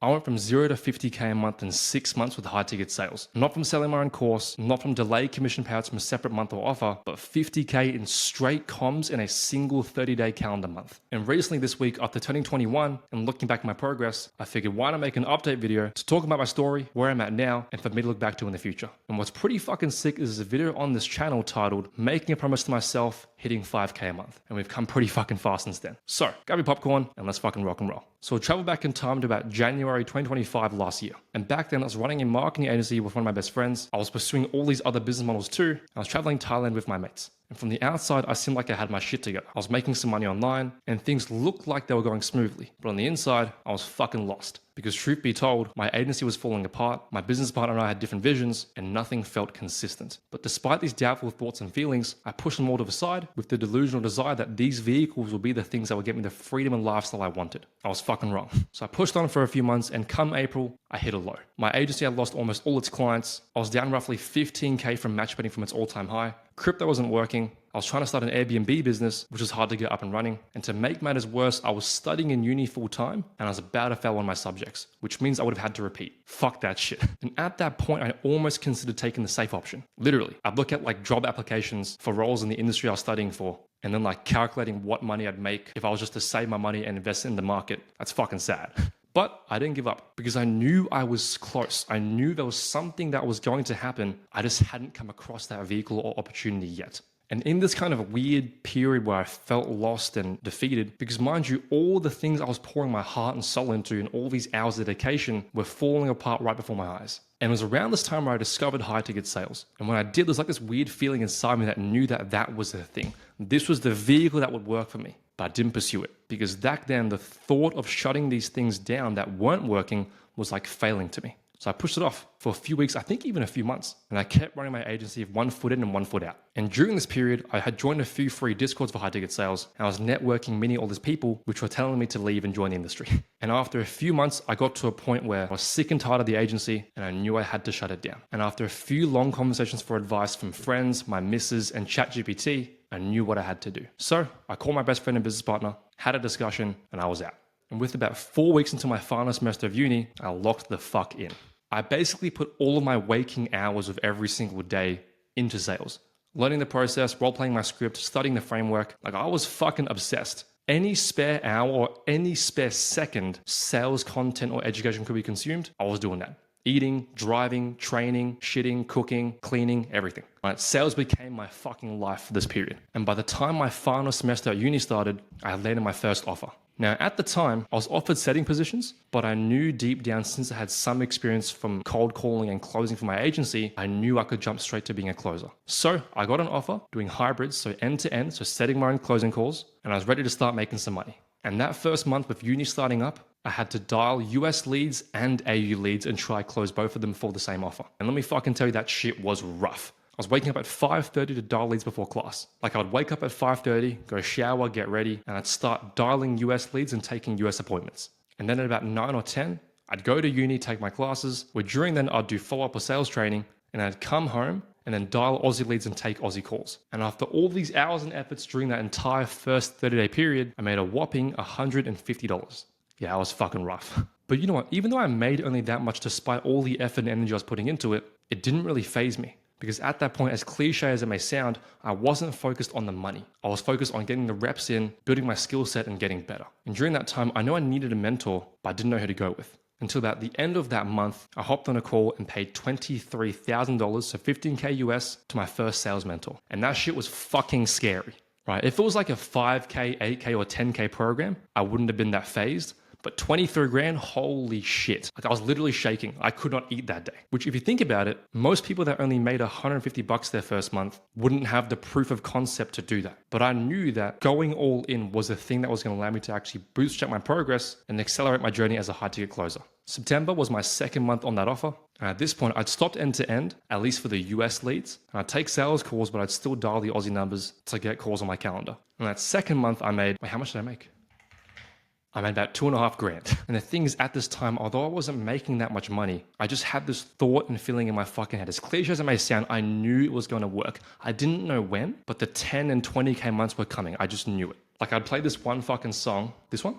I went from 0 to 50K a month in 6 months with high ticket sales. Not from selling my own course, not from delayed commission payouts from a separate month or offer, but 50K in straight comms in a single 30-day calendar month. And recently this week, after turning 21 and looking back at my progress, I figured why not make an update video to talk about my story, where I'm at now, and for me to look back to in the future. And what's pretty fucking sick is a video on this channel titled Making a Promise to Myself, Hitting 5K a Month. And we've come pretty fucking far since then. So, grab your popcorn and let's fucking rock and roll. So we'll travel back in time to about January 2025 last year. And back then I was running a marketing agency with one of my best friends. I was pursuing all these other business models too. I was traveling Thailand with my mates. And from the outside, I seemed like I had my shit together. I was making some money online and things looked like they were going smoothly. But on the inside, I was fucking lost. Because truth be told, my agency was falling apart, my business partner and I had different visions, and nothing felt consistent. But despite these doubtful thoughts and feelings, I pushed them all to the side with the delusional desire that these vehicles would be the things that would get me the freedom and lifestyle I wanted. I was fucking wrong. So I pushed on for a few months, and come April, I hit a low. My agency had lost almost all its clients. I was down roughly 15K from match betting from its all-time high. Crypto wasn't working. I was trying to start an Airbnb business, which was hard to get up and running. And to make matters worse, I was studying in uni full time and I was about to fail on my subjects, which means I would have had to repeat. Fuck that shit. And at that point, I almost considered taking the safe option. Literally, I'd look at like job applications for roles in the industry I was studying for, and then like calculating what money I'd make if I was just to save my money and invest in the market. That's fucking sad. But I didn't give up because I knew I was close. I knew there was something that was going to happen. I just hadn't come across that vehicle or opportunity yet. And in this kind of weird period where I felt lost and defeated, because mind you, all the things I was pouring my heart and soul into and all these hours of dedication were falling apart right before my eyes. And it was around this time where I discovered high ticket sales. And when I did, there's like this weird feeling inside me that knew that that was the thing. This was the vehicle that would work for me. But I didn't pursue it because back then the thought of shutting these things down that weren't working was like failing to me. So I pushed it off for a few weeks, I think even a few months. And I kept running my agency of 1 foot in and 1 foot out. And during this period, I had joined a few free Discords for high ticket sales. And I was networking, meeting all these people, which were telling me to leave and join the industry. And after a few months, I got to a point where I was sick and tired of the agency and I knew I had to shut it down. And after a few long conversations for advice from friends, my missus, and ChatGPT, I knew what I had to do. So I called my best friend and business partner, had a discussion, and I was out. And with about 4 weeks into my final semester of uni, I locked the fuck in. I basically put all of my waking hours of every single day into sales. Learning the process, role-playing my script, studying the framework. Like I was fucking obsessed. Any spare hour or any spare second sales content or education could be consumed, I was doing that. Eating, driving, training, shitting, cooking, cleaning, everything. Right? Sales became my fucking life for this period. And by the time my final semester at uni started, I had landed my first offer. Now, at the time, I was offered setting positions, but I knew deep down, since I had some experience from cold calling and closing for my agency, I knew I could jump straight to being a closer. So I got an offer doing hybrids, so end to end, so setting my own closing calls, and I was ready to start making some money. And that first month with uni starting up, I had to dial US leads and AU leads and try close both of them for the same offer. And let me fucking tell you, that shit was rough. I was waking up at 5:30 to dial leads before class. Like I would wake up at 5:30, go shower, get ready, and I'd start dialing US leads and taking US appointments. And then at about 9 or 10, I'd go to uni, take my classes, where during then I'd do follow-up or sales training, and I'd come home and then dial Aussie leads and take Aussie calls. And after all these hours and efforts during that entire first 30-day period, I made a whopping $150. Yeah, I was fucking rough. But you know what? Even though I made only that much despite all the effort and energy I was putting into it, it didn't really faze me. Because at that point, as cliche as it may sound, I wasn't focused on the money. I was focused on getting the reps in, building my skill set, and getting better. And during that time, I know I needed a mentor, but I didn't know who to go with. Until about the end of that month, I hopped on a call and paid $23,000, so 15K US, to my first sales mentor. And that shit was fucking scary, right? If it was like a 5K, 8K, or 10K program, I wouldn't have been that phased. But 23 grand, holy shit. Like I was literally shaking. I could not eat that day. Which if you think about it, most people that only made $150 their first month wouldn't have the proof of concept to do that. But I knew that going all in was the thing that was going to allow me to actually bootstrap my progress and accelerate my journey as a high ticket closer. September was my second month on that offer. And at this point, I'd stopped end to end, at least for the US leads. And I'd take sales calls, but I'd still dial the Aussie numbers to get calls on my calendar. And that second month I made, wait, how much did I make? I made about $2.5 grand. And the thing is, at this time, although I wasn't making that much money, I just had this thought and feeling in my fucking head. As cliche as it may sound, I knew it was going to work. I didn't know when, but the 10 and 20K months were coming. I just knew it. Like I'd play this one fucking song, this one.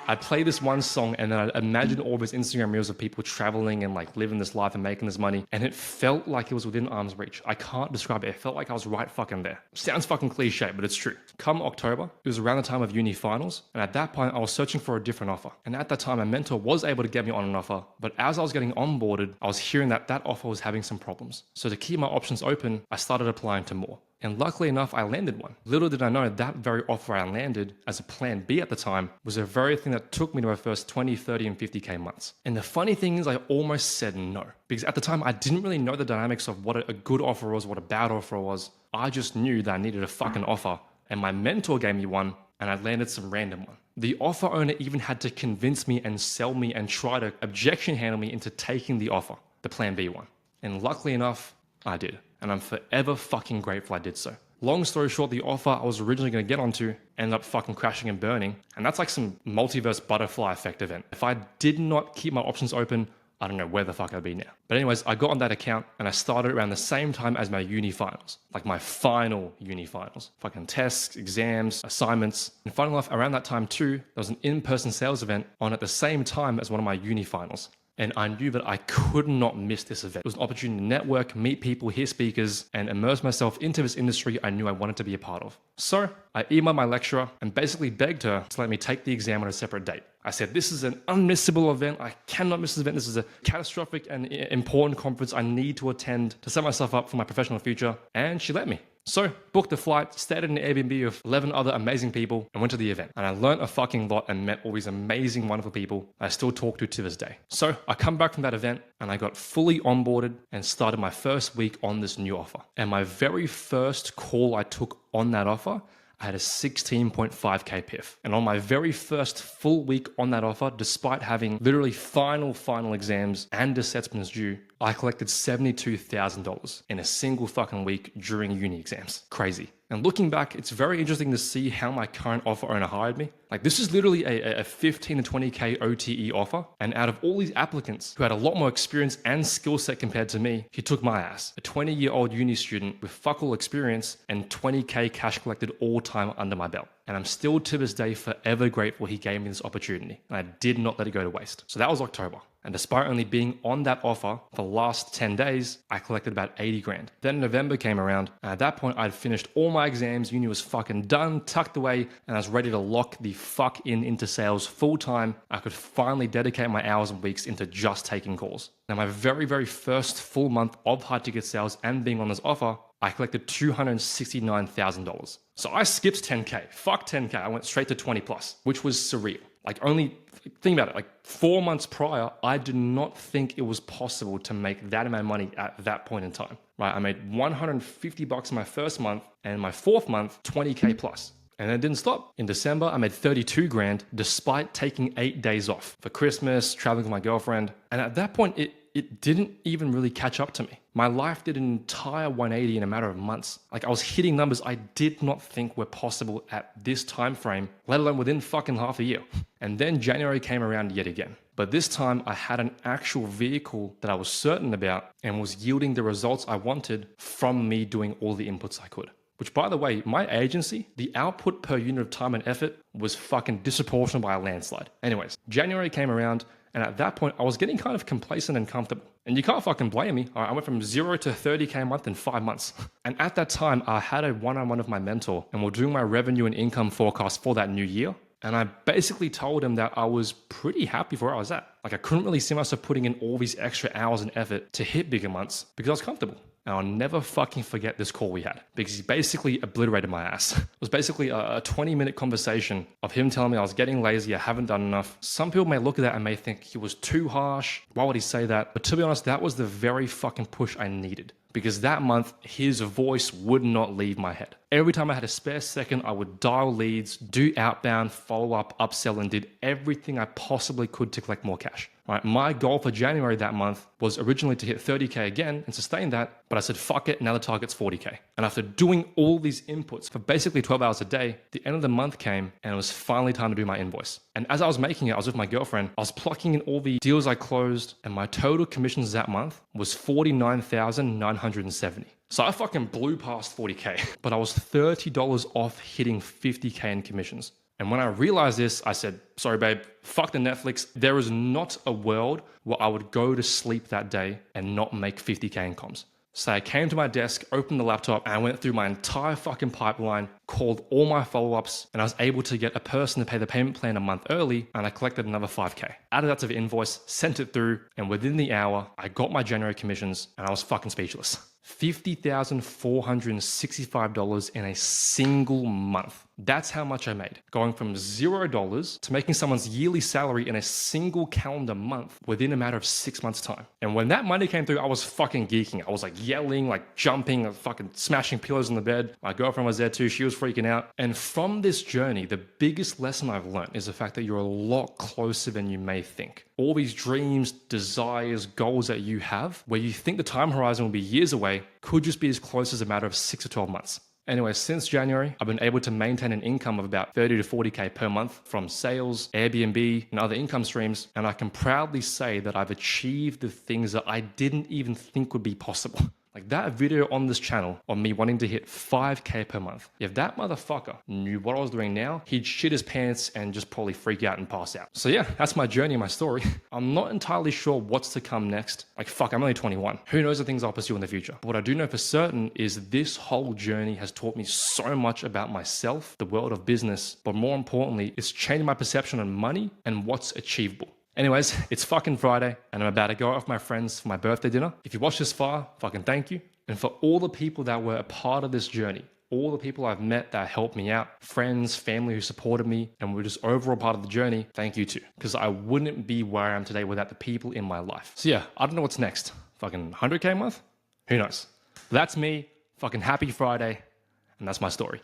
I'd play this one song and then I'd imagine all these Instagram reels of people traveling and like living this life and making this money. And it felt like it was within arm's reach. I can't describe it. It felt like I was right fucking there. Sounds fucking cliche, but it's true. Come October, it was around the time of uni finals. And at that point, I was searching for a different offer. And at that time, my mentor was able to get me on an offer. But as I was getting onboarded, I was hearing that that offer was having some problems. So to keep my options open, I started applying to more. And luckily enough, I landed one. Little did I know that very offer I landed as a plan B at the time was the very thing that took me to my first 20, 30, and 50K months. And the funny thing is I almost said no. Because at the time, I didn't really know the dynamics of what a good offer was, what a bad offer was. I just knew that I needed a fucking offer. And my mentor gave me one, and I landed some random one. The offer owner even had to convince me and sell me and try to objection handle me into taking the offer, the plan B one. And luckily enough, I did. And I'm forever fucking grateful I did so. Long story short, the offer I was originally going to get onto ended up fucking crashing and burning. And that's like some multiverse butterfly effect event. If I did not keep my options open, I don't know where the fuck I'd be now. But anyways, I got on that account and I started around the same time as my uni finals. Like my final uni finals. Fucking tests, exams, assignments. And funny enough, around that time too, there was an in-person sales event on at the same time as one of my uni finals. And I knew that I could not miss this event. It was an opportunity to network, meet people, hear speakers, and immerse myself into this industry I knew I wanted to be a part of. So I emailed my lecturer and basically begged her to let me take the exam on a separate date. I said, this is an unmissable event. I cannot miss this event. This is a catastrophic and important conference I need to attend to set myself up for my professional future. And she let me. So, booked a flight, stayed at an Airbnb of 11 other amazing people, and went to the event. And I learned a fucking lot and met all these amazing, wonderful people I still talk to this day. So, I come back from that event, and I got fully onboarded and started my first week on this new offer. And my very first call I took on that offer, I had a 16.5K PIF. And on my very first full week on that offer, despite having literally final exams and assessments due, I collected $72,000 in a single fucking week during uni exams. Crazy. And looking back, it's very interesting to see how my current offer owner hired me. Like this is literally a 15 to 20K OTE offer. And out of all these applicants who had a lot more experience and skill set compared to me, he took my ass. A 20-year-old uni student with fuck all experience and 20K cash collected all time under my belt. And I'm still to this day forever grateful he gave me this opportunity. And I did not let it go to waste. So that was October. And despite only being on that offer for the last 10 days, I collected about 80 grand. Then November came around, and at that point, I'd finished all my exams, uni was fucking done, tucked away, and I was ready to lock the fuck into sales full time. I could finally dedicate my hours and weeks into just taking calls. Now, my very, very first full month of high ticket sales and being on this offer, I collected $269,000. So I skipped 10K. Fuck 10K. I went straight to 20 plus, which was surreal. Like only, think about it, like 4 months prior, I did not think it was possible to make that amount of money at that point in time, right? I made $150 in my first month, and in my fourth month, 20K plus. And it didn't stop. In December, I made 32 grand despite taking 8 days off for Christmas, traveling with my girlfriend. And at that point, it didn't even really catch up to me. My life did an entire 180 in a matter of months. Like I was hitting numbers I did not think were possible at this time frame, let alone within fucking half a year. And then January came around yet again. But this time I had an actual vehicle that I was certain about and was yielding the results I wanted from me doing all the inputs I could. Which, by the way, my agency, the output per unit of time and effort was fucking disproportionate by a landslide. Anyways, January came around, and at that point, I was getting kind of complacent and comfortable. And you can't fucking blame me. I went from 0 to 30K a month in 5 months. And at that time, I had a one-on-one with my mentor, and we're doing my revenue and income forecast for that new year. And I basically told him that I was pretty happy for where I was at. Like I couldn't really see myself putting in all these extra hours and effort to hit bigger months because I was comfortable. And I'll never fucking forget this call we had because he basically obliterated my ass. It was basically a 20-minute conversation of him telling me I was getting lazy, I haven't done enough. Some people may look at that and may think he was too harsh. Why would he say that? But to be honest, that was the very fucking push I needed. Because that month, his voice would not leave my head. Every time I had a spare second, I would dial leads, do outbound, follow up, upsell, and did everything I possibly could to collect more cash. Right? My goal for January that month was originally to hit 30K again and sustain that, but I said, fuck it, now the target's 40K. And after doing all these inputs for basically 12 hours a day, the end of the month came and it was finally time to do my invoice. And as I was making it, I was with my girlfriend, I was plucking in all the deals I closed, and my total commissions that month was $49,970. So I fucking blew past 40K, but I was $30 off hitting 50K in commissions. And when I realized this, I said, sorry, babe, fuck the Netflix. There is not a world where I would go to sleep that day and not make 50K in comms. So I came to my desk, opened the laptop, and I went through my entire fucking pipeline, called all my follow-ups, and I was able to get a person to pay the payment plan a month early, and I collected another 5K. Added that to the invoice, sent it through, and within the hour, I got my January commissions, and I was fucking speechless. $50,465 in a single month. That's how much I made. Going from $0 to making someone's yearly salary in a single calendar month within a matter of 6 months' time. And when that money came through, I was fucking geeking. I was like yelling, like jumping, fucking smashing pillows in the bed. My girlfriend was there too. She was freaking out. And from this journey, the biggest lesson I've learned is the fact that you're a lot closer than you may think. All these dreams, desires, goals that you have, where you think the time horizon will be years away, could just be as close as a matter of 6 to 12 months. Anyway, since January, I've been able to maintain an income of about 30 to 40K per month from sales, Airbnb, and other income streams, and I can proudly say that I've achieved the things that I didn't even think would be possible. Like that video on this channel on me wanting to hit 5K per month. If that motherfucker knew what I was doing now, he'd shit his pants and just probably freak out and pass out. So yeah, that's my journey and my story. I'm not entirely sure what's to come next. Like fuck, I'm only 21. Who knows the things I'll pursue in the future? But what I do know for certain is this whole journey has taught me so much about myself, the world of business, but more importantly, it's changed my perception on money and what's achievable. Anyways, it's fucking Friday and I'm about to go out with my friends for my birthday dinner. If you watched this far, fucking thank you. And for all the people that were a part of this journey, all the people I've met that helped me out, friends, family who supported me, and were just overall part of the journey, thank you too. Because I wouldn't be where I am today without the people in my life. So yeah, I don't know what's next. Fucking 100K a month? Who knows? But that's me. Fucking happy Friday. And that's my story.